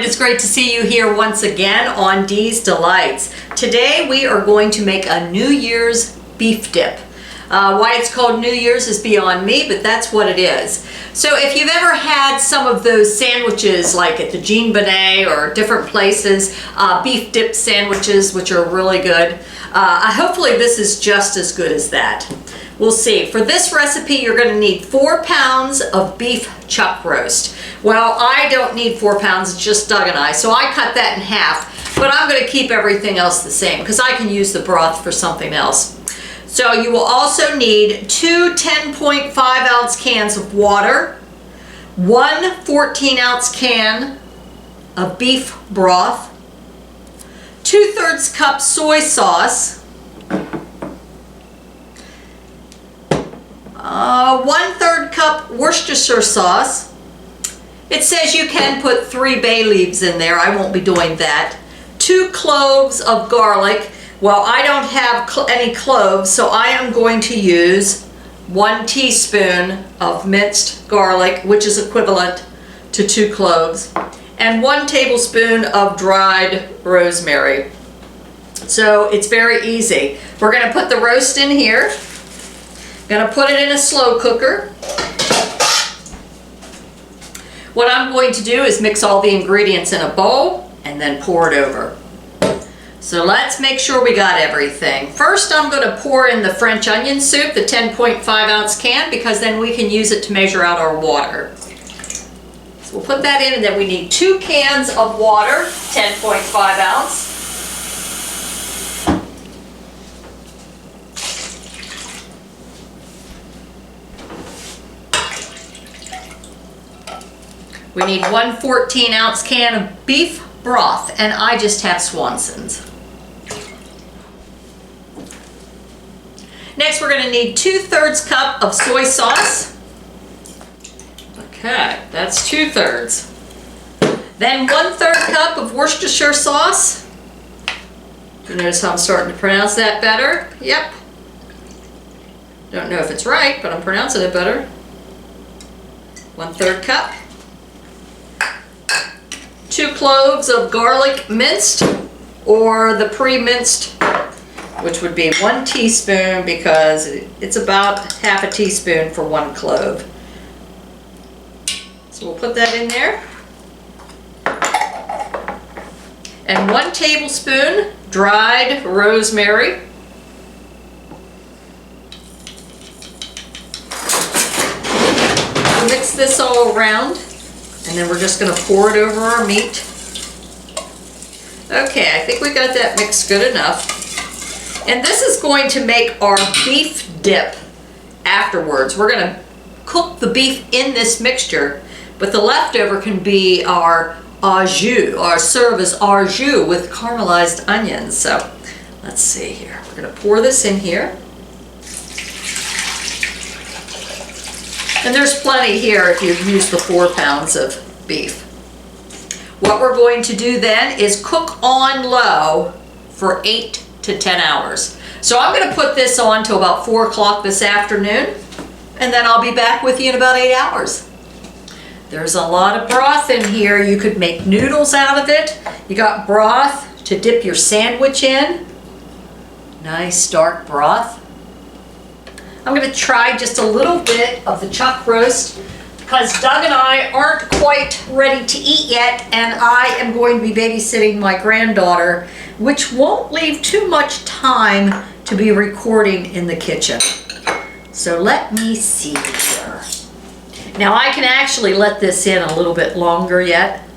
it is great to see you here once again on Dee's Delights. Today we are going to make a New Year's beef dip. Why it's called New Year's is beyond me, but that's what it is. So if you've ever had some of those sandwiches like at the Jean Benet or different places, beef dip sandwiches, which are really good, hopefully this is just as good as that. We'll see. For this recipe, you're going to need 4 pounds of beef chuck roast. Well, I don't need 4 pounds, it's just Doug and I, so I cut that in half, but I'm going to keep everything else the same because I can use the broth for something else. So you will also need 2 10.5 ounce cans of water, 1 14-ounce can of beef broth, 2/3 cup soy sauce, 1/3 cup Worcestershire sauce. It says you can put 3 bay leaves in there. I won't be doing that. 2 cloves of garlic. Well, I don't have any cloves, so I am going to use 1 teaspoon of minced garlic, which is equivalent to 2 cloves, and 1 tablespoon of dried rosemary. So it's very easy. We're going to put the roast in here. Going to put it in a slow cooker. What I'm going to do is mix all the ingredients in a bowl and then pour it over. So let's make sure we got everything. First, I'm going to pour in the French onion soup, the 10.5 ounce can, because then we can use it to measure out our water. So we'll put that in, and then we need 2 cans of water, 10.5 ounce. We need 1 14-ounce can of beef broth, and I just have Swanson's. Next, we're going to need 2/3 cup of soy sauce. Okay, that's 2/3. Then 1/3 cup of Worcestershire sauce. You notice how I'm starting to pronounce that better? Yep. Don't know if it's right, but I'm pronouncing it better. 1/3 cup. 2 cloves of garlic minced, or the pre-minced, which would be 1 teaspoon because it's about half a teaspoon for 1 clove. So we'll put that in there. And 1 tablespoon dried rosemary. Mix this all around, and then we're just going to pour it over our meat. Okay, I think we got that mixed good enough. And this is going to make our beef dip afterwards. We're going to cook the beef in this mixture, but the leftover can be our au jus, or serve as au jus with caramelized onions. So let's see here. We're going to pour this in here. And there's plenty here if you use the 4 pounds of beef. What we're going to do then is cook on low for 8 to 10 hours. So I'm going to put this on till about 4 o'clock this afternoon, and then I'll be back with you in about 8 hours. There's a lot of broth in here. You could make noodles out of it. You got broth to dip your sandwich in. Nice dark broth. I'm going to try just a little bit of the chuck roast because Doug and I aren't quite ready to eat yet, and I am going to be babysitting my granddaughter, which won't leave too much time to be recording in the kitchen. So let me see here. Now I can actually let this in a little bit longer yet,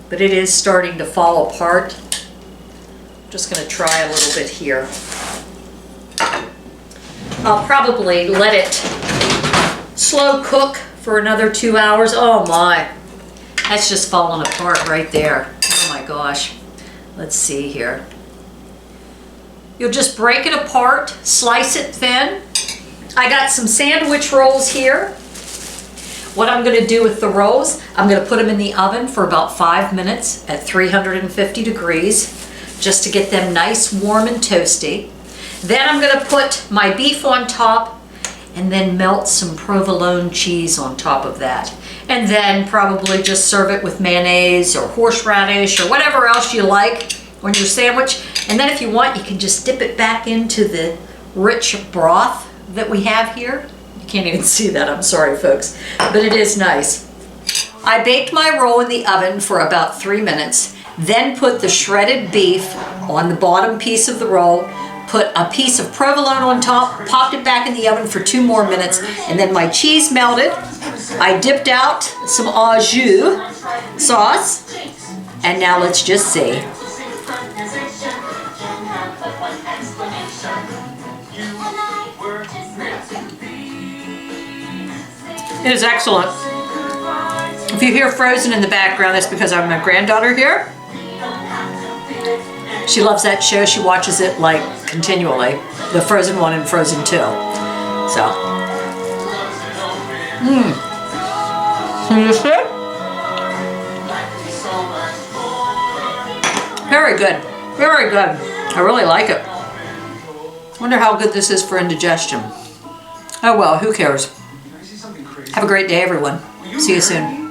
but it is starting to fall apart. I'm just going to try a little bit here. I'll probably let it slow cook for another 2 hours. Oh my, that's just falling apart right there. Oh my gosh. Let's see here. You'll just break it apart, slice it thin. I got some sandwich rolls here. What I'm going to do with the rolls, I'm going to put them in the oven for about 5 minutes at 350 degrees, just to get them nice, warm, and toasty. Then I'm going to put my beef on top and then melt some provolone cheese on top of that. And then probably just serve it with mayonnaise or horseradish or whatever else you like on your sandwich. And then if you want, you can just dip it back into the rich broth that we have here. You can't even see that, I'm sorry folks, but it is nice. I baked my roll in the oven for about 3 minutes, then put the shredded beef on the bottom piece of the roll, put a piece of provolone on top, popped it back in the oven for 2 more minutes, and then my cheese melted. I dipped out some au jus sauce, and now let's just see. It is excellent. If you hear Frozen in the background, that's because I have my granddaughter here. She loves that show. She watches it like continually. The Frozen 1 and Frozen 2. So. You see? Very good. Very good. I really like it. Wonder how good this is for indigestion. Oh well, who cares? Have a great day, everyone. See you soon.